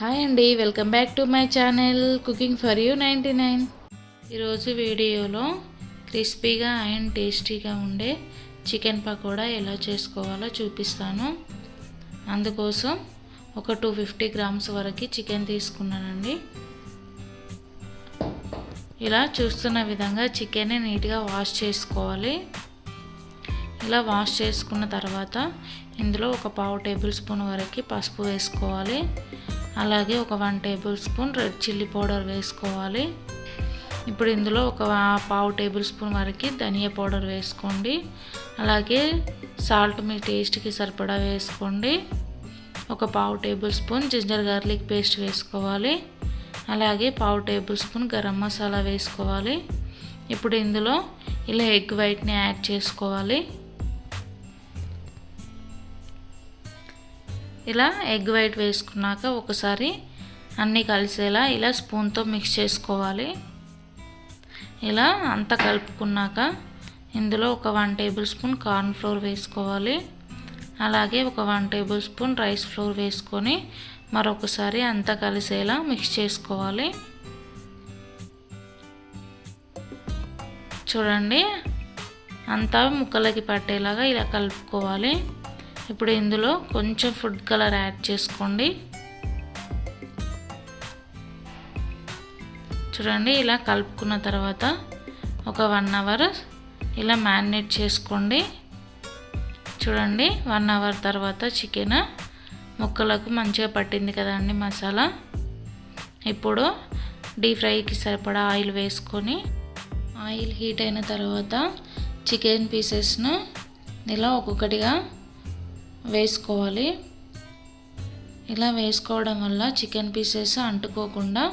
Hi అండి, welcome back to my channel cooking for you 99. ఈరోజు వీడియోలో క్రిస్పీగా అండ్ టేస్టీగా ఉండే చికెన్ పకోడా ఎలా చేసుకోవాలో చూపిస్తాను. అందుకోసం ఒక 250 గ్రామ్స్ వరకు చికెన్ తీసుకున్నానండి. ఇలా చూస్తున్న విధంగా చికెన్ని నీట్గా వాష్ చేసుకోవాలి. ఇలా వాష్ చేసుకున్న తర్వాత ఇందులో ఒక 1/2 టేబుల్ స్పూన్ వరకు పసుపు వేసుకోవాలి. అలాగే ఒక 1 table spoon red chilli powder వేసుకోవాలి. ఇప్పుడు ఇందులో ఒక 1/2 టేబుల్ స్పూన్ వరకు ధనియా పౌడర్ వేసుకోండి. అలాగే సాల్ట్ మీ టేస్ట్కి సరిపడా వేసుకోండి. ఒక 1/2 tablespoon ginger garlic paste వేసుకోవాలి. అలాగే 1/2 టేబుల్ స్పూన్ గరం మసాలా వేసుకోవాలి. ఇప్పుడు ఇందులో ఇలా ఎగ్ వైట్ని యాడ్ చేసుకోవాలి. ఇలా ఎగ్ వైట్ వేసుకున్నాక ఒకసారి అన్నీ కలిసేలా ఇలా స్పూన్తో మిక్స్ చేసుకోవాలి. ఇలా అంతా కలుపుకున్నాక ఇందులో ఒక 1 టేబుల్ స్పూన్ కార్న్ ఫ్లోర్ వేసుకోవాలి. అలాగే ఒక 1 టేబుల్ స్పూన్ రైస్ ఫ్లోర్ వేసుకొని మరొకసారి అంతా కలిసేలా మిక్స్ చేసుకోవాలి. చూడండి, అంతా ముక్కలకి పట్టేలాగా ఇలా కలుపుకోవాలి. ఇప్పుడు ఇందులో కొంచెం ఫుడ్ కలర్ యాడ్ చేసుకోండి. చూడండి, ఇలా కలుపుకున్న తర్వాత ఒక 1 అవర్ ఇలా మ్యారినేట్ చేసుకోండి. చూడండి, 1 అవర్ తర్వాత చికెన్ ముక్కలకు మంచిగా పట్టింది కదండి మసాలా. ఇప్పుడు డీప్ ఫ్రైకి సరిపడా ఆయిల్ వేసుకొని ఆయిల్ హీట్ అయిన తర్వాత చికెన్ పీసెస్ను ఇలా ఒక్కొక్కటిగా వేసుకోవాలి. ఇలా వేసుకోవడం వల్ల చికెన్ పీసెస్ అంటుకోకుండా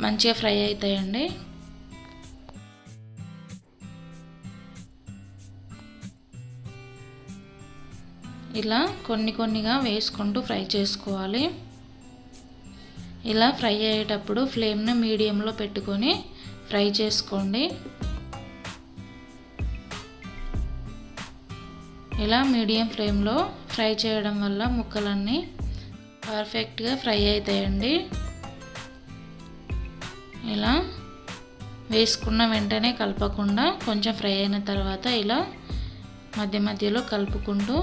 మంచిగా ఫ్రై అవుతాయండి. ఇలా కొన్నిగా వేసుకుంటూ ఫ్రై చేసుకోవాలి. ఇలా ఫ్రై అయ్యేటప్పుడు ఫ్లేమ్ను మీడియంలో పెట్టుకొని ఫ్రై చేసుకోండి. ఇలా మీడియం ఫ్లేమ్లో ఫ్రై చేయడం వల్ల ముక్కలన్నీ పర్ఫెక్ట్గా ఫ్రై అవుతాయండి. ఇలా వేసుకున్న వెంటనే కలపకుండా కొంచెం ఫ్రై అయిన తర్వాత ఇలా మధ్య మధ్యలో కలుపుకుంటూ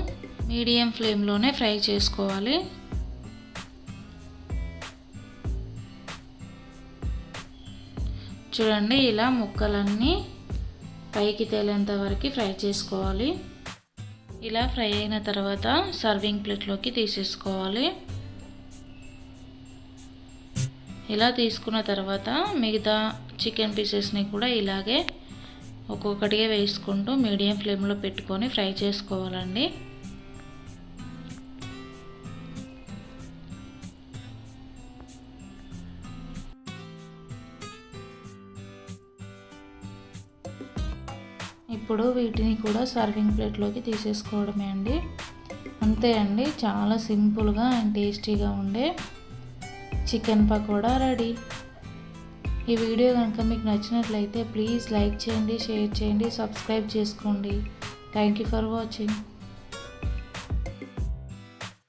మీడియం ఫ్లేమ్లోనే ఫ్రై చేసుకోవాలి. చూడండి, ఇలా ముక్కలన్నీ పైకి తేలేంత వరకు ఫ్రై చేసుకోవాలి. ఇలా ఫ్రై అయిన తర్వాత సర్వింగ్ ప్లేట్లోకి తీసేసుకోవాలి. ఇలా తీసుకున్న తర్వాత మిగతా చికెన్ పీసెస్ని కూడా ఇలాగే ఒక్కొక్కటిగా వేసుకుంటూ మీడియం ఫ్లేమ్లో పెట్టుకొని ఫ్రై చేసుకోవాలండి. ఇప్పుడు వీటిని కూడా సర్వింగ్ ప్లేట్లోకి తీసేసుకోవడమే అండి. అంతే అండి, చాలా సింపుల్గా అండ్ టేస్టీగా ఉండే చికెన్ పకోడా రెడీ. ఈ వీడియో కనుక మీకు నచ్చినట్లయితే ప్లీజ్ లైక్ చేయండి, షేర్ చేయండి, సబ్స్క్రైబ్ చేసుకోండి. Thank you for watching.